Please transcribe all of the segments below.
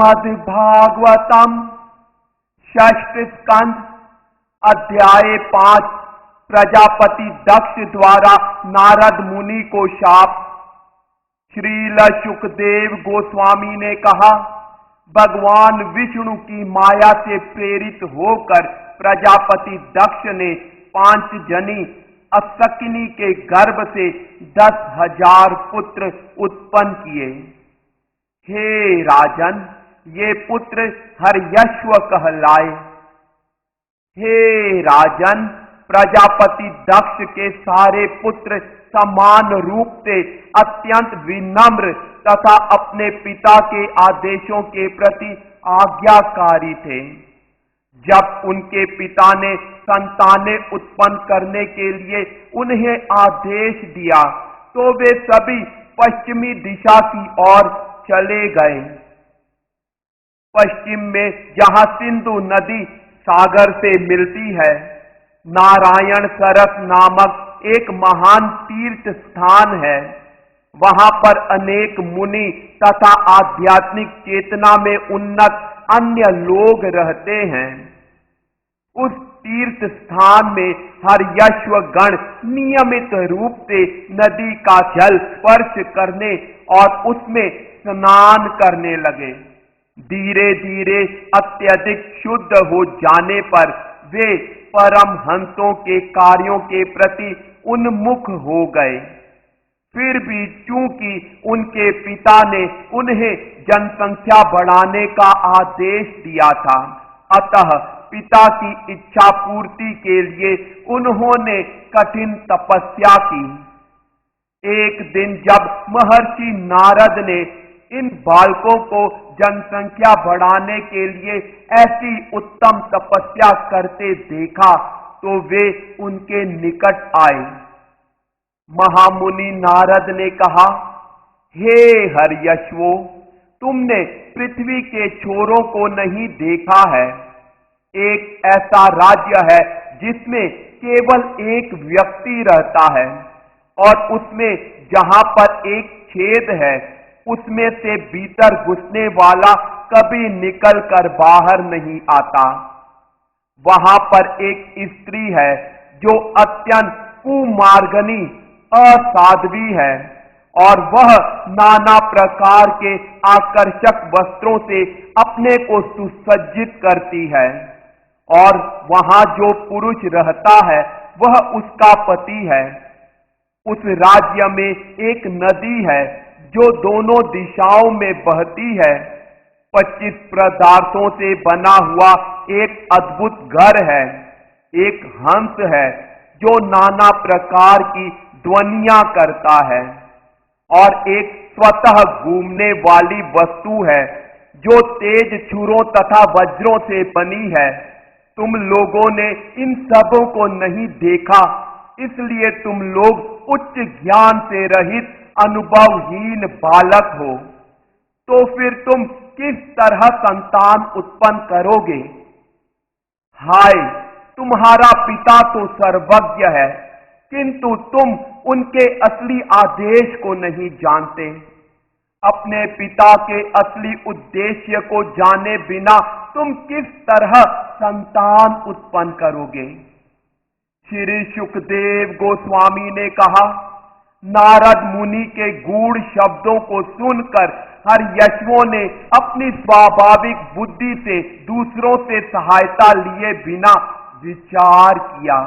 श्रीमद्भागवतम षष्ठ स्कंध अध्याय 5 प्रजापति दक्ष द्वारा नारद मुनि को शाप। श्रील शुकदेव गोस्वामी ने कहा, भगवान विष्णु की माया से प्रेरित होकर प्रजापति दक्ष ने 5 जनी असकिनी के गर्भ से 10,000 पुत्र उत्पन्न किए। हे राजन, ये पुत्र हर्यश्व कहलाए। हे राजन, प्रजापति दक्ष के सारे पुत्र समान रूप से अत्यंत विनम्र तथा अपने पिता के आदेशों के प्रति आज्ञाकारी थे। जब उनके पिता ने संतानें उत्पन्न करने के लिए उन्हें आदेश दिया तो वे सभी पश्चिमी दिशा की ओर चले गए। पश्चिम में जहां सिंधु नदी सागर से मिलती है, नारायण सरस नामक एक महान तीर्थ स्थान है। वहां पर अनेक मुनि तथा आध्यात्मिक चेतना में उन्नत अन्य लोग रहते हैं। उस तीर्थ स्थान में हर्यश्व गण नियमित रूप से नदी का जल स्पर्श करने और उसमें स्नान करने लगे। धीरे धीरे अत्यधिक शुद्ध हो जाने पर वे परमहंसों के कार्यों के प्रति उन्मुख हो गए। फिर भी चूंकि उनके पिता ने उन्हें जनसंख्या बढ़ाने का आदेश दिया था, अतः पिता की इच्छा पूर्ति के लिए उन्होंने कठिन तपस्या की। एक दिन जब महर्षि नारद ने इन बालकों को जनसंख्या बढ़ाने के लिए ऐसी उत्तम तपस्या करते देखा तो वे उनके निकट आए। महामुनि नारद ने कहा, हे हर्यश्वो, तुमने पृथ्वी के छोरों को नहीं देखा है। एक ऐसा राज्य है जिसमें केवल एक व्यक्ति रहता है और उसमें जहां पर एक छेद है उसमें से भीतर घुसने वाला कभी निकल कर बाहर नहीं आता। वहां पर एक स्त्री है जो अत्यंत कुमार्गनी असाध्वी है और वह नाना प्रकार के आकर्षक वस्त्रों से अपने को सुसज्जित करती है और वहां जो पुरुष रहता है वह उसका पति है। उस राज्य में एक नदी है जो दोनों दिशाओं में बहती है। 25 पदार्थों से बना हुआ एक अद्भुत घर है। एक हंस है जो नाना प्रकार की ध्वनियां करता है और एक स्वतः घूमने वाली वस्तु है जो तेज छुरों तथा वज्रों से बनी है। तुम लोगों ने इन सबों को नहीं देखा, इसलिए तुम लोग उच्च ज्ञान से रहित अनुभवहीन बालक हो। तो फिर तुम किस तरह संतान उत्पन्न करोगे? हाय, तुम्हारा पिता तो सर्वज्ञ है, किंतु तुम उनके असली आदेश को नहीं जानते। अपने पिता के असली उद्देश्य को जाने बिना तुम किस तरह संतान उत्पन्न करोगे? श्री शुकदेव गोस्वामी ने कहा, नारद मुनि के गूढ़ शब्दों को सुनकर हर्यश्वों ने अपनी स्वाभाविक बुद्धि से दूसरों से सहायता लिए बिना विचार किया।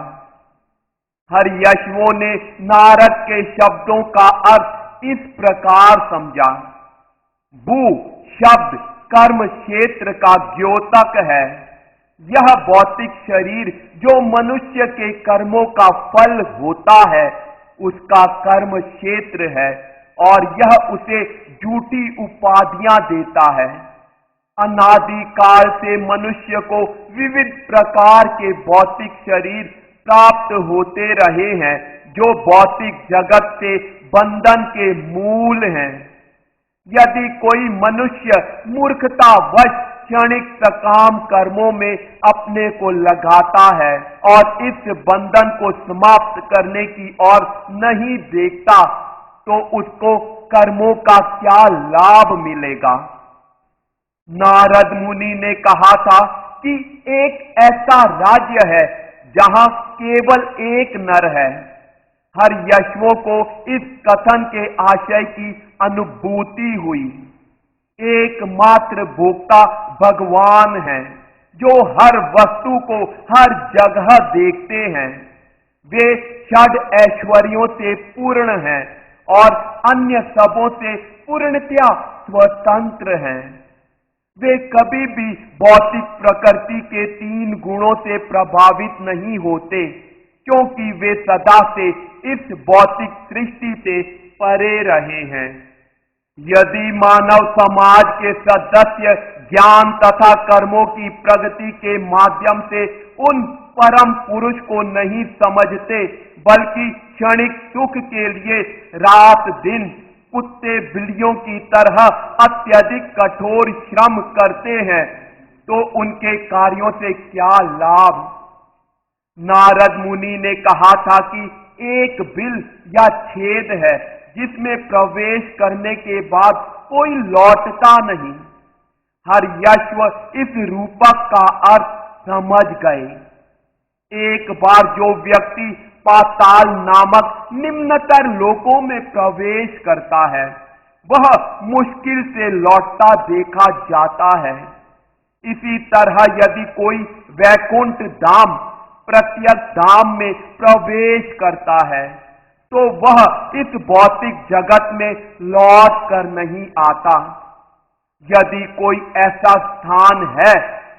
हर्यश्वों ने नारद के शब्दों का अर्थ इस प्रकार समझा। भू शब्द कर्म क्षेत्र का द्योतक है। यह भौतिक शरीर जो मनुष्य के कर्मों का फल होता है उसका कर्म क्षेत्र है और यह उसे झूठी उपाधियां देता है। अनादिकाल से मनुष्य को विविध प्रकार के भौतिक शरीर प्राप्त होते रहे हैं जो भौतिक जगत से बंधन के मूल हैं। यदि कोई मनुष्य मूर्खतावश क्षणिक सकाम कर्मों में अपने को लगाता है और इस बंधन को समाप्त करने की ओर नहीं देखता तो उसको कर्मों का क्या लाभ मिलेगा। नारद मुनि ने कहा था कि एक ऐसा राज्य है जहां केवल एक नर है। हर्यश्वों को इस कथन के आशय की अनुभूति हुई। एकमात्र भोक्ता भगवान है जो हर वस्तु को हर जगह देखते हैं। वे षड ऐश्वर्यों से पूर्ण हैं और अन्य सबों से पूर्णतया स्वतंत्र हैं। वे कभी भी भौतिक प्रकृति के 3 गुणों से प्रभावित नहीं होते क्योंकि वे सदा से इस भौतिक सृष्टि से परे रहे हैं। यदि मानव समाज के सदस्य ज्ञान तथा कर्मों की प्रगति के माध्यम से उन परम पुरुष को नहीं समझते बल्कि क्षणिक सुख के लिए रात दिन कुत्ते बिल्लियों की तरह अत्यधिक कठोर श्रम करते हैं तो उनके कार्यों से क्या लाभ। नारद मुनि ने कहा था कि एक बिल या छेद है जिसमें प्रवेश करने के बाद कोई लौटता नहीं। हर्यश्व इस रूपक का अर्थ समझ गए। एक बार जो व्यक्ति पाताल नामक निम्नतर लोकों में प्रवेश करता है वह मुश्किल से लौटता देखा जाता है। इसी तरह यदि कोई वैकुंठ धाम प्रत्यक्ष धाम में प्रवेश करता है तो वह इस भौतिक जगत में लौट कर नहीं आता। यदि कोई ऐसा स्थान है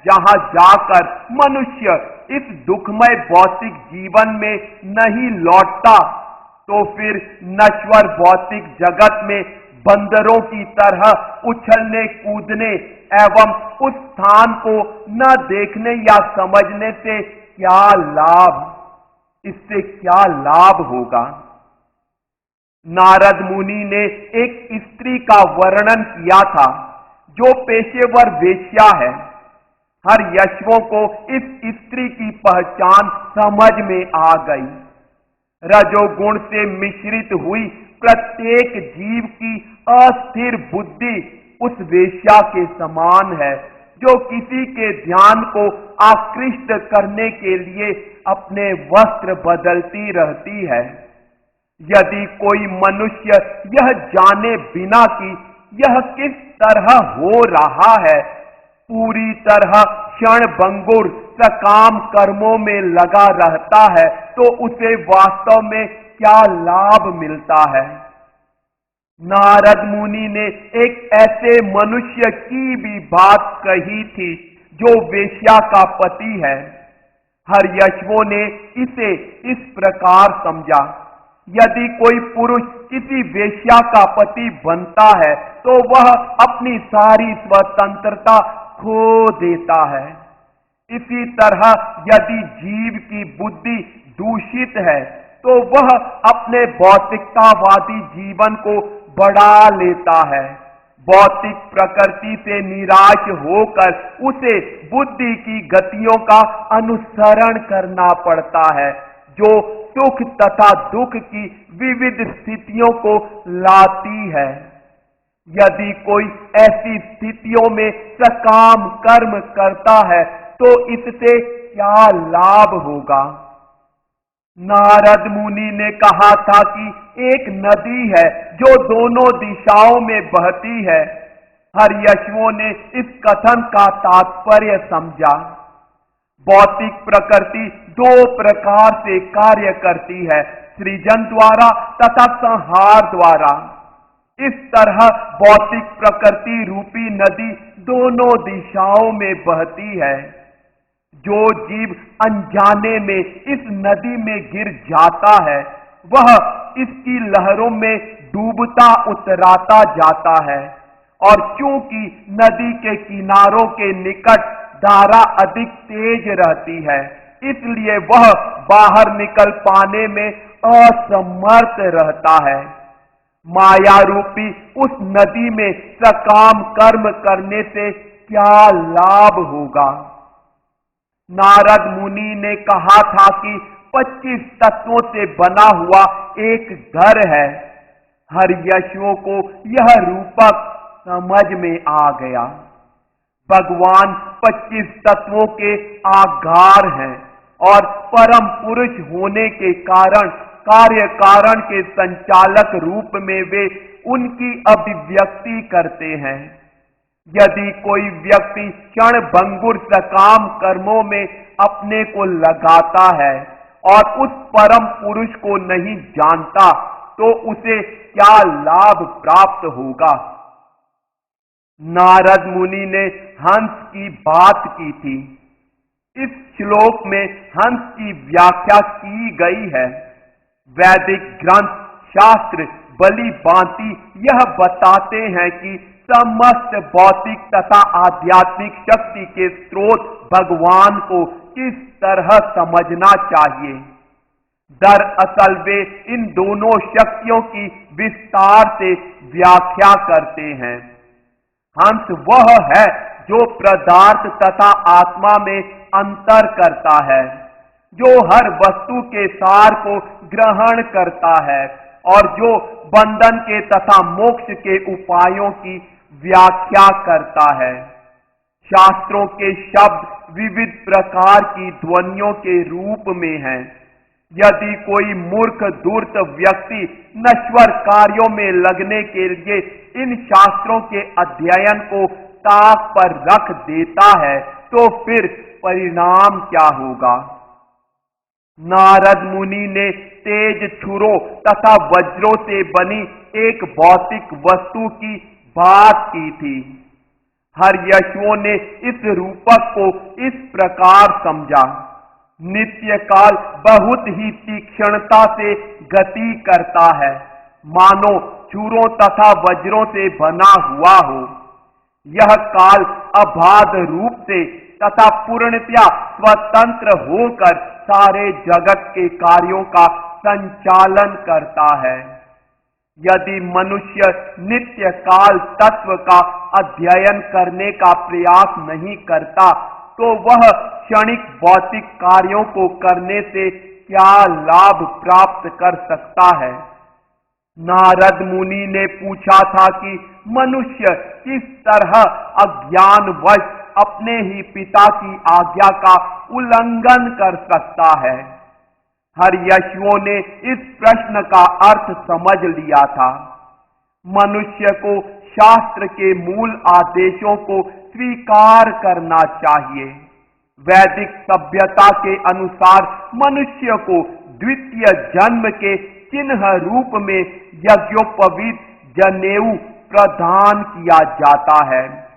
जहां जाकर मनुष्य इस दुखमय भौतिक जीवन में नहीं लौटता तो फिर नश्वर भौतिक जगत में बंदरों की तरह उछलने कूदने एवं उस स्थान को न देखने या समझने से क्या लाभ। इससे क्या लाभ होगा। नारद मुनि ने एक स्त्री का वर्णन किया था जो पेशेवर वेश्या है। हर्यश्वों को इस स्त्री की पहचान समझ में आ गई। रजोगुण से मिश्रित हुई प्रत्येक जीव की अस्थिर बुद्धि उस वेश्या के समान है जो किसी के ध्यान को आकृष्ट करने के लिए अपने वस्त्र बदलती रहती है। यदि कोई मनुष्य यह जाने बिना कि यह किस तरह हो रहा है पूरी तरह क्षणभंगुर सकाम कर्मों में लगा रहता है तो उसे वास्तव में क्या लाभ मिलता है। नारद मुनि ने एक ऐसे मनुष्य की भी बात कही थी जो वेश्या का पति है। हर्यश्वों ने इसे इस प्रकार समझा। यदि कोई पुरुष किसी वेश्या का पति बनता है तो वह अपनी सारी स्वतंत्रता खो देता है। इसी तरह यदि जीव की बुद्धि दूषित है तो वह अपने भौतिकतावादी जीवन को बढ़ा लेता है। भौतिक प्रकृति से निराश होकर उसे बुद्धि की गतियों का अनुसरण करना पड़ता है जो सुख तथा दुख की विविध स्थितियों को लाती है। यदि कोई ऐसी स्थितियों में सकाम कर्म करता है तो इससे क्या लाभ होगा। नारद मुनि ने कहा था कि एक नदी है जो दोनों दिशाओं में बहती है। हर्यश्वों ने इस कथन का तात्पर्य समझा। भौतिक प्रकृति 2 प्रकार से कार्य करती है, सृजन द्वारा तथा संहार द्वारा। इस तरह भौतिक प्रकृति रूपी नदी दोनों दिशाओं में बहती है। जो जीव अनजाने में इस नदी में गिर जाता है वह इसकी लहरों में डूबता उतराता जाता है। और चूंकि नदी के किनारों के निकट धारा अधिक तेज रहती है, इसलिए वह बाहर निकल पाने में असमर्थ रहता है। माया रूपी उस नदी में सकाम कर्म करने से क्या लाभ होगा? नारद मुनि ने कहा था कि 25 तत्वों से बना हुआ एक घर है। हर्यश्वों को यह रूपक समझ में आ गया। भगवान 25 तत्वों के आधार हैं और परम पुरुष होने के कारण कार्य कारण के संचालक रूप में वे उनकी अभिव्यक्ति करते हैं। यदि कोई व्यक्ति क्षण भंगुर सकाम कर्मों में अपने को लगाता है और उस परम पुरुष को नहीं जानता, तो उसे क्या लाभ प्राप्त होगा? नारद मुनि ने हंस की बात की थी। इस श्लोक में हंस की व्याख्या की गई है। वैदिक ग्रंथ शास्त्र बली भांति यह बताते हैं कि समस्त भौतिक तथा आध्यात्मिक शक्ति के स्रोत भगवान को किस तरह समझना चाहिए। दरअसल वे इन दोनों शक्तियों की विस्तार से व्याख्या करते हैं। हंस वह है जो पदार्थ तथा आत्मा में अंतर करता है, जो हर वस्तु के सार को ग्रहण करता है और जो बंधन के तथा मोक्ष के उपायों की व्याख्या करता है। शास्त्रों के शब्द विविध प्रकार की ध्वनियों के रूप में हैं। यदि कोई मूर्ख धूर्त व्यक्ति नश्वर कार्यों में लगने के लिए इन शास्त्रों के अध्ययन को ताक पर रख देता है, तो फिर परिणाम क्या होगा? नारद मुनि ने तेज छुरों तथा वज्रों से बनी एक भौतिक वस्तु की बात की थी। हर्यश्वों ने इस रूपक को इस प्रकार समझा। नित्य काल बहुत ही तीक्ष्णता से गति करता है, मानो छुरों तथा वज्रों से बना हुआ हो। यह काल अबाध रूप से तथा पूर्णतया स्वतंत्र होकर सारे जगत के कार्यों का संचालन करता है। यदि मनुष्य नित्य काल तत्व का अध्ययन करने का प्रयास नहीं करता, तो वह क्षणिक भौतिक कार्यों को करने से क्या लाभ प्राप्त कर सकता है? नारद मुनि ने पूछा था कि मनुष्य किस तरह अज्ञानवश अपने ही पिता की आज्ञा का उल्लंघन कर सकता है। हर्यश्वों ने इस प्रश्न का अर्थ समझ लिया था। मनुष्य को शास्त्र के मूल आदेशों को स्वीकार करना चाहिए। वैदिक सभ्यता के अनुसार मनुष्य को द्वितीय जन्म के चिन्ह रूप में यज्ञोपवीत जनेऊ प्रदान किया जाता है।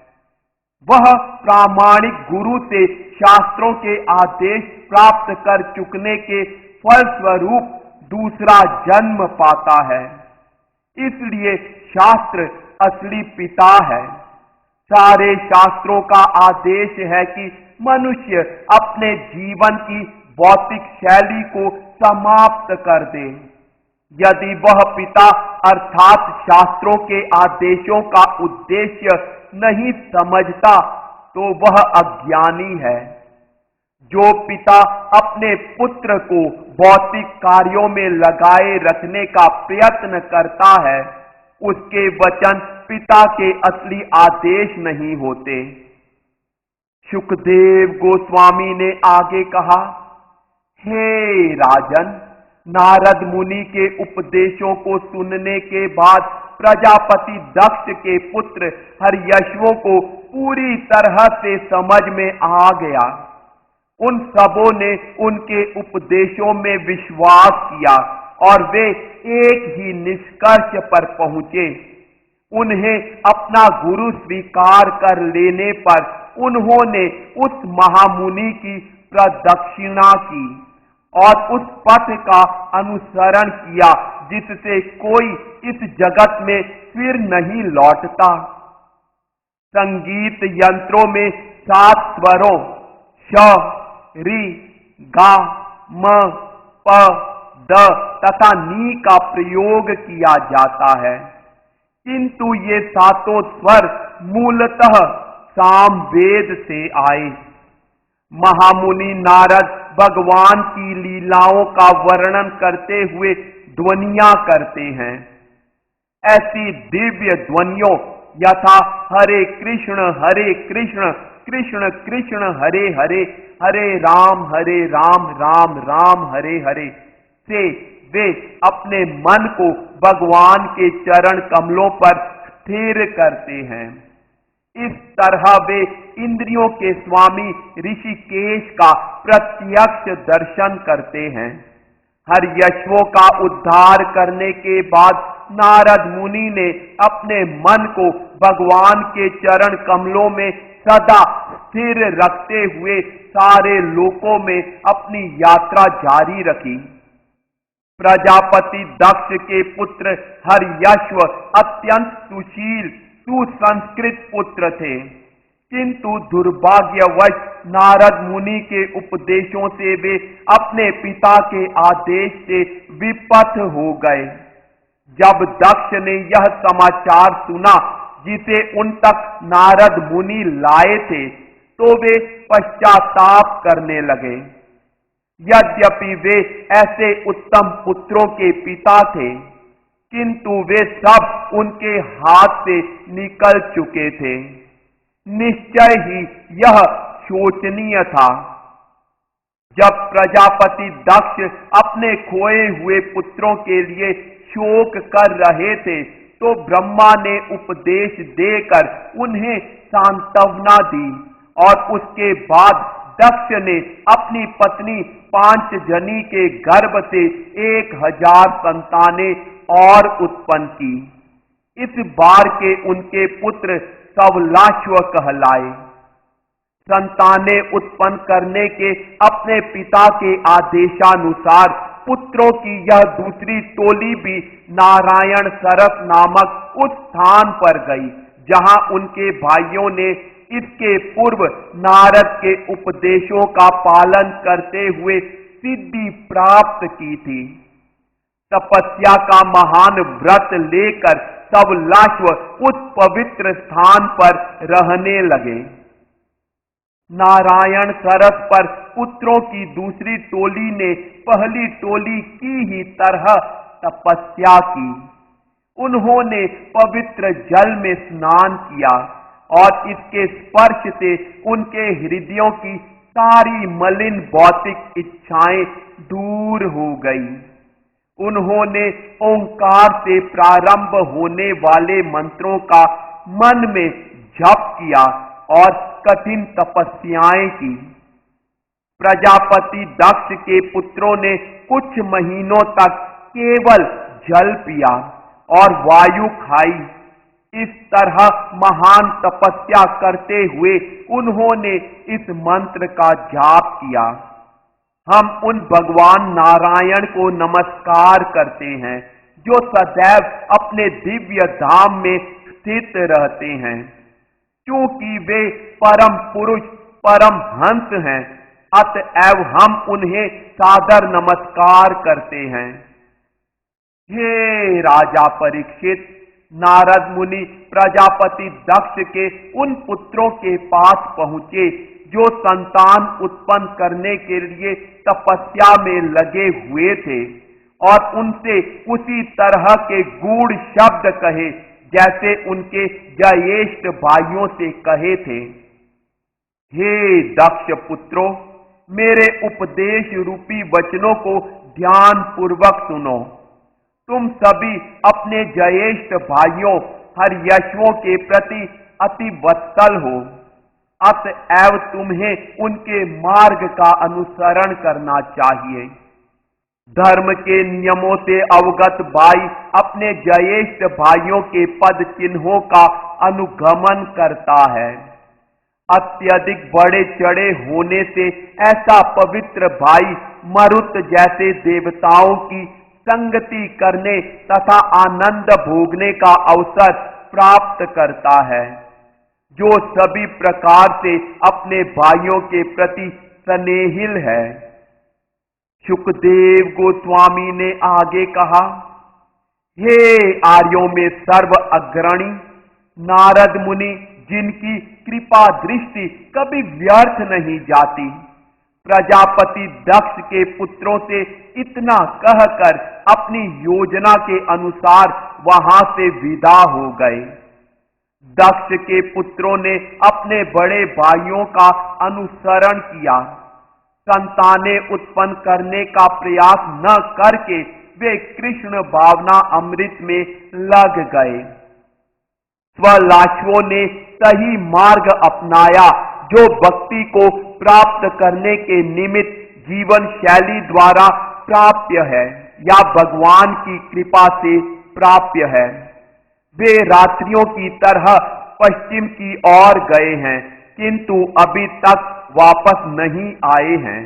वह प्रामाणिक गुरु से शास्त्रों के आदेश प्राप्त कर चुकने के फलस्वरूप दूसरा जन्म पाता है। इसलिए शास्त्र असली पिता है। सारे शास्त्रों का आदेश है कि मनुष्य अपने जीवन की भौतिक शैली को समाप्त कर दे। यदि वह पिता अर्थात शास्त्रों के आदेशों का उद्देश्य नहीं समझता, तो वह अज्ञानी है। जो पिता अपने पुत्र को भौतिक कार्यों में लगाए रखने का प्रयत्न करता है, उसके वचन पिता के असली आदेश नहीं होते। शुकदेव गोस्वामी ने आगे कहा, हे राजन, नारद मुनि के उपदेशों को सुनने के बाद प्रजापति दक्ष के पुत्र हर्यश्वों को पूरी तरह से समझ में आ गया। उन सबों ने उनके उपदेशों में विश्वास किया और वे एक ही निष्कर्ष पर पहुंचे। उन्हें अपना गुरु स्वीकार कर लेने पर उन्होंने उस महामुनि की प्रदक्षिणा की और उस पथ का अनुसरण किया जिससे कोई इस जगत में फिर नहीं लौटता। संगीत यंत्रों में 7 स्वरों श, रि, गा, म, प, द तथा नी का प्रयोग किया जाता है, किंतु ये सातों स्वर मूलतः सामवेद से आए। महामुनि नारद भगवान की लीलाओं का वर्णन करते हुए ध्वनियां करते हैं। ऐसी दिव्य ध्वनियों यथा हरे कृष्ण कृष्ण कृष्ण हरे हरे, हरे राम राम राम हरे हरे से वे अपने मन को भगवान के चरण कमलों पर स्थिर करते हैं। इस तरह वे इंद्रियों के स्वामी ऋषिकेश का प्रत्यक्ष दर्शन करते हैं। हर्यश्वों का उद्धार करने के बाद नारद मुनि ने अपने मन को भगवान के चरण कमलों में सदा स्थिर रखते हुए सारे लोकों में अपनी यात्रा जारी रखी। प्रजापति दक्ष के पुत्र हर्यश्व अत्यंत सुशील सुसंस्कृत पुत्र थे, किंतु दुर्भाग्यवश नारद मुनि के उपदेशों से वे अपने पिता के आदेश से विपथ हो गए। जब दक्ष ने यह समाचार सुना जिसे उन तक नारद मुनि लाए थे, तो वे पश्चाताप करने लगे। यद्यपि वे ऐसे उत्तम पुत्रों के पिता थे, किंतु वे सब उनके हाथ से निकल चुके थे। निश्चय ही यह शोचनीय था। जब प्रजापति दक्ष अपने खोए हुए पुत्रों के लिए शोक कर रहे थे, तो ब्रह्मा ने उपदेश देकर उन्हें सांत्वना दी और उसके बाद दक्ष ने अपनी पत्नी पांचजनी के गर्भ से 1000 संतानें और उत्पन्न की। इस बार के उनके पुत्र सवलाश्व कहलाए। संतानें उत्पन्न करने के अपने पिता के आदेशानुसार पुत्रों की यह दूसरी टोली भी नारायण सरस नामक उस स्थान पर गई जहां उनके भाइयों ने इसके पूर्व नारद के उपदेशों का पालन करते हुए सिद्धि प्राप्त की थी। तपस्या का महान व्रत लेकर सवलाश्व उस पवित्र स्थान पर रहने लगे। नारायण सरस पर पुत्रों की दूसरी टोली ने पहली टोली की ही तरह तपस्या की। उन्होंने पवित्र जल में स्नान किया और इसके स्पर्श से उनके हृदयों की सारी मलिन भौतिक इच्छाएं दूर हो गई। उन्होंने ओंकार से प्रारंभ होने वाले मंत्रों का मन में जप किया और कठिन तपस्याएं की। प्रजापति दक्ष के पुत्रों ने कुछ महीनों तक केवल जल पिया और वायु खाई। इस तरह महान तपस्या करते हुए उन्होंने इस मंत्र का जाप किया। हम उन भगवान नारायण को नमस्कार करते हैं जो सदैव अपने दिव्य धाम में स्थित रहते हैं। क्योंकि वे परम पुरुष परम हंस हैं, अतएव हम उन्हें सादर नमस्कार करते हैं। हे राजा परीक्षित, नारद मुनि प्रजापति दक्ष के उन पुत्रों के पास पहुंचे जो संतान उत्पन्न करने के लिए तपस्या में लगे हुए थे, और उनसे उसी तरह के गूढ़ शब्द कहे जैसे उनके ज्येष्ठ भाइयों से कहे थे। हे दक्ष पुत्रों, मेरे उपदेश रूपी वचनों को ध्यान पूर्वक सुनो। तुम सभी अपने ज्येष्ठ भाइयों हर्यश्वों के प्रति अति वत्सल हो, अतएव तुम्हें उनके मार्ग का अनुसरण करना चाहिए। धर्म के नियमों से अवगत भाई अपने ज्येष्ठ भाइयों के पद चिन्हों का अनुगमन करता है। अत्यधिक बड़े चढ़े होने से ऐसा पवित्र भाई मरुत जैसे देवताओं की संगति करने तथा आनंद भोगने का अवसर प्राप्त करता है, जो सभी प्रकार से अपने भाइयों के प्रति स्नेहिल है। शुकदेव गोस्वामी ने आगे कहा, हे आर्यों में सर्व अग्रणी नारद मुनि, जिनकी कृपा दृष्टि कभी व्यर्थ नहीं जाती, प्रजापति दक्ष के पुत्रों से इतना कहकर अपनी योजना के अनुसार वहां से विदा हो गए। दक्ष के पुत्रों ने अपने बड़े भाइयों का अनुसरण किया। संतानें उत्पन्न करने का प्रयास न करके वे कृष्ण भावना अमृत में लग गए। स्वलाश्वों ने सही मार्ग अपनाया, जो भक्ति को प्राप्त करने के निमित्त जीवन शैली द्वारा प्राप्य है या भगवान की कृपा से प्राप्य है। वे रात्रियों की तरह पश्चिम की ओर गए हैं, किंतु अभी तक वापस नहीं आए हैं।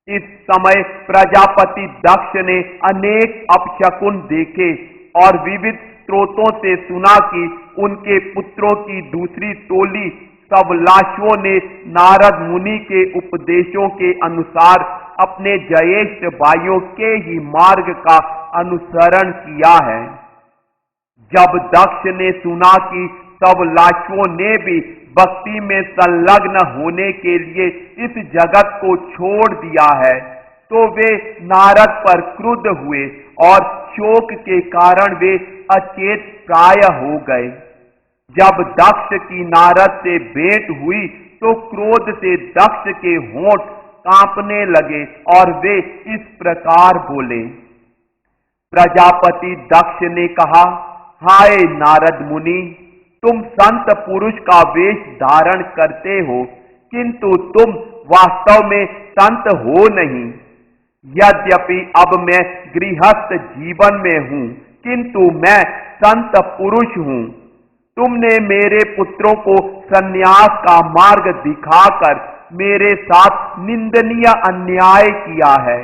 इस समय प्रजापति दक्ष ने अनेक अपशकुन देखे और विविध स्रोतों से सुना कि उनके पुत्रों की दूसरी टोली सबलाशुओं ने नारद मुनि के उपदेशों के अनुसार अपने ज्येष्ठ भाइयों के ही मार्ग का अनुसरण किया है। जब दक्ष ने सुना कि सबलाशुओं ने भी भक्ति में संलग्न होने के लिए इस जगत को छोड़ दिया है, तो वे नारद पर क्रुद्ध हुए और शोक के कारण वे अचेत प्राय हो गए। जब दक्ष की नारद से भेंट हुई तो क्रोध से दक्ष के होंठ कांपने लगे और वे इस प्रकार बोले। प्रजापति दक्ष ने कहा, हाय नारद मुनि, तुम संत पुरुष का वेश धारण करते हो, किंतु तुम वास्तव में संत हो नहीं। यद्यपि अब मैं गृहस्थ जीवन में हूं, किंतु मैं संत पुरुष हूं। तुमने मेरे पुत्रों को संन्यास का मार्ग दिखाकर मेरे साथ निंदनीय अन्याय किया है।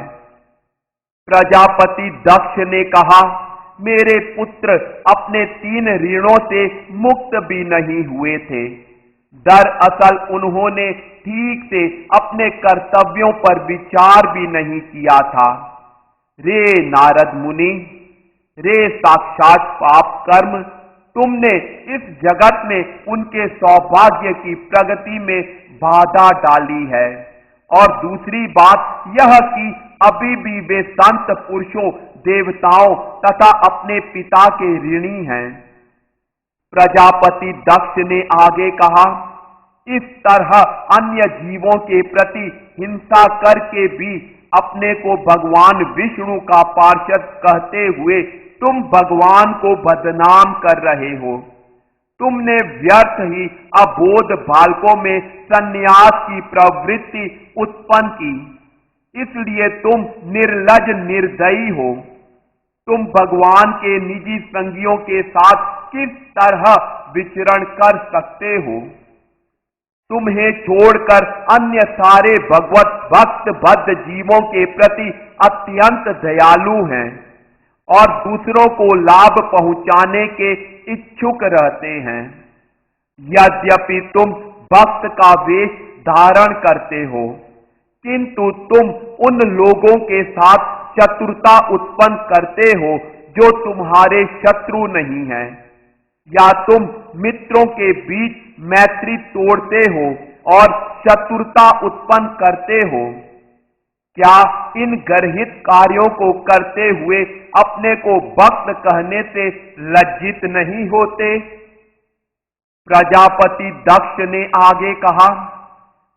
प्रजापति दक्ष ने कहा, मेरे पुत्र अपने 3 ऋणों से मुक्त भी नहीं हुए थे। दरअसल उन्होंने ठीक से अपने कर्तव्यों पर विचार भी नहीं किया था। रे नारद मुनि, रे साक्षात पाप कर्म, तुमने इस जगत में उनके सौभाग्य की प्रगति में बाधा डाली है। और दूसरी बात यह कि अभी भी वे संत पुरुषों, देवताओं तथा अपने पिता के ऋणी हैं। प्रजापति दक्ष ने आगे कहा, इस तरह अन्य जीवों के प्रति हिंसा करके भी अपने को भगवान विष्णु का पार्षद कहते हुए तुम भगवान को बदनाम कर रहे हो। तुमने व्यर्थ ही अबोध बालकों में संन्यास की प्रवृत्ति उत्पन्न की, इसलिए तुम निर्लज निर्दयी हो। तुम भगवान के निजी संगियों के साथ किस तरह विचरण कर सकते हो? तुम्हें छोड़कर अन्य सारे भगवत भक्त बद्ध जीवों के प्रति अत्यंत दयालु हैं और दूसरों को लाभ पहुंचाने के इच्छुक रहते हैं। यद्यपि तुम भक्त का वेश धारण करते हो, किंतु तुम उन लोगों के साथ शत्रुता उत्पन्न करते हो जो तुम्हारे शत्रु नहीं हैं, या तुम मित्रों के बीच मैत्री तोड़ते हो और शत्रुता उत्पन्न करते हो। क्या इन गर्हित कार्यों को करते हुए अपने को भक्त कहने से लज्जित नहीं होते? प्रजापति दक्ष ने आगे कहा,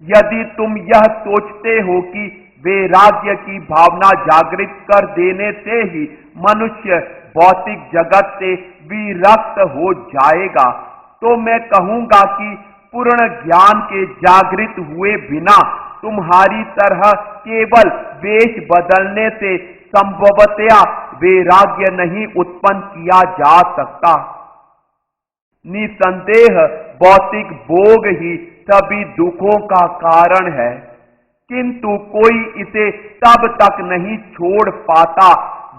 यदि तुम यह सोचते हो कि वैराग्य की भावना जागृत कर देने से ही मनुष्य भौतिक जगत से विरक्त हो जाएगा, तो मैं कहूंगा कि पूर्ण ज्ञान के जागृत हुए बिना तुम्हारी तरह केवल वेश बदलने से संभवतया वैराग्य नहीं उत्पन्न किया जा सकता। निसंदेह भौतिक भोग ही सभी दुखों का कारण है, किंतु कोई इसे तब तक नहीं छोड़ पाता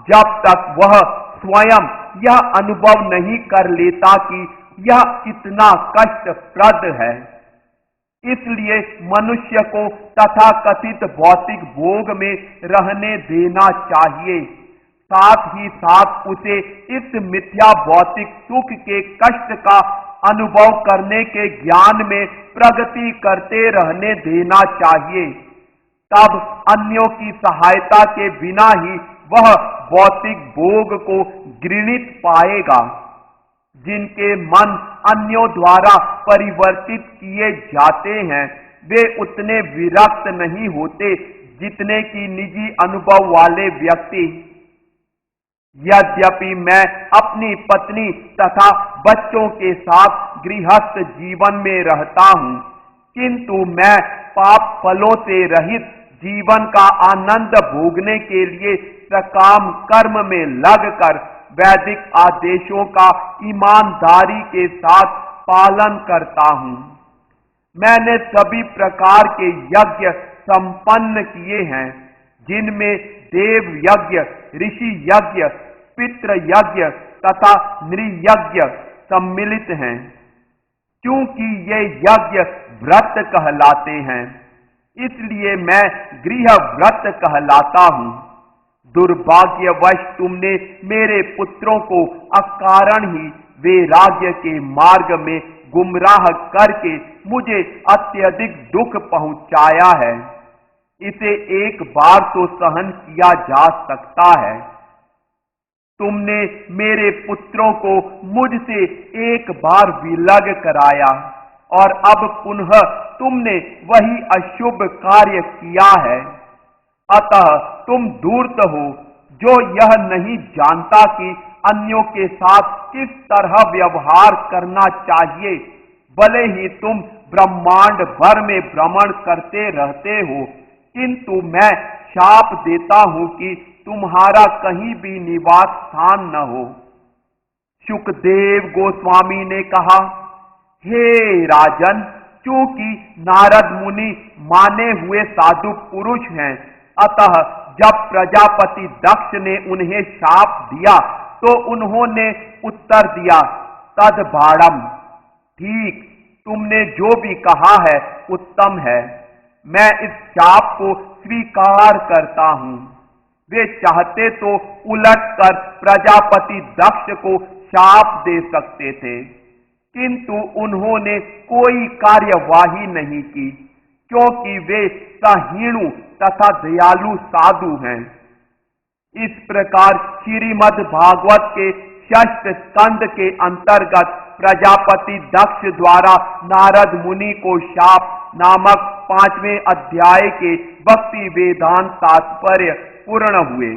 जब तक वह स्वयं यह अनुभव नहीं कर लेता कि यह कितना कष्टप्रद है। इसलिए मनुष्य को तथाकथित भौतिक भोग में रहने देना चाहिए, साथ ही साथ उसे इस मिथ्या भौतिक सुख के कष्ट का अनुभव करने के ज्ञान में प्रगति करते रहने देना चाहिए। तब अन्यों की सहायता के बिना ही वह भौतिक भोग को घृणित पाएगा। जिनके मन अन्यों द्वारा परिवर्तित किए जाते हैं वे उतने विरक्त नहीं होते जितने कि निजी अनुभव वाले व्यक्ति। यद्यपि मैं अपनी पत्नी तथा बच्चों के साथ गृहस्थ जीवन में रहता हूं, किंतु मैं पाप फलों से रहित जीवन का आनंद भोगने के लिए सकाम कर्म में लगकर वैदिक आदेशों का ईमानदारी के साथ पालन करता हूं। मैंने सभी प्रकार के यज्ञ संपन्न किए हैं, जिनमें देव यज्ञ, ऋषि यज्ञ, पितृ यज्ञ तथा नृयज्ञ सम्मिलित हैं, क्योंकि ये यज्ञ व्रत कहलाते हैं, इसलिए मैं गृह व्रत कहलाता हूं। दुर्भाग्यवश तुमने मेरे पुत्रों को अकारण ही वैराग्य के मार्ग में गुमराह करके मुझे अत्यधिक दुख पहुंचाया है। इसे एक बार तो सहन किया जा सकता है। तुमने मेरे पुत्रों को मुझसे एक बार विलग कराया और अब पुनः तुमने वही अशुभ कार्य किया है। अतः तुम धूर्त हो, जो यह नहीं जानता कि अन्यों के साथ किस तरह व्यवहार करना चाहिए। भले ही तुम ब्रह्मांड भर में भ्रमण करते रहते हो, किंतु मैं शाप देता हूं कि तुम्हारा कहीं भी निवास स्थान न हो। शुकदेव गोस्वामी ने कहा, हे राजन, चूंकि नारद मुनि माने हुए साधु पुरुष हैं, अतः जब प्रजापति दक्ष ने उन्हें शाप दिया तो उन्होंने उत्तर दिया, तद्भाणम, ठीक, तुमने जो भी कहा है उत्तम है, मैं इस शाप को स्वीकार करता हूं। वे चाहते तो उलट कर प्रजापति दक्ष को शाप दे सकते थे, किंतु उन्होंने कोई कार्यवाही नहीं की, क्योंकि वे सहीणु तथा दयालु साधु हैं। इस प्रकार श्रीमद् भागवत के षष्ठ स्कंद के अंतर्गत प्रजापति दक्ष द्वारा नारद मुनि को शाप नामक 5वें अध्याय के भक्ति वेदांत तात्पर्य पूर्ण हुए।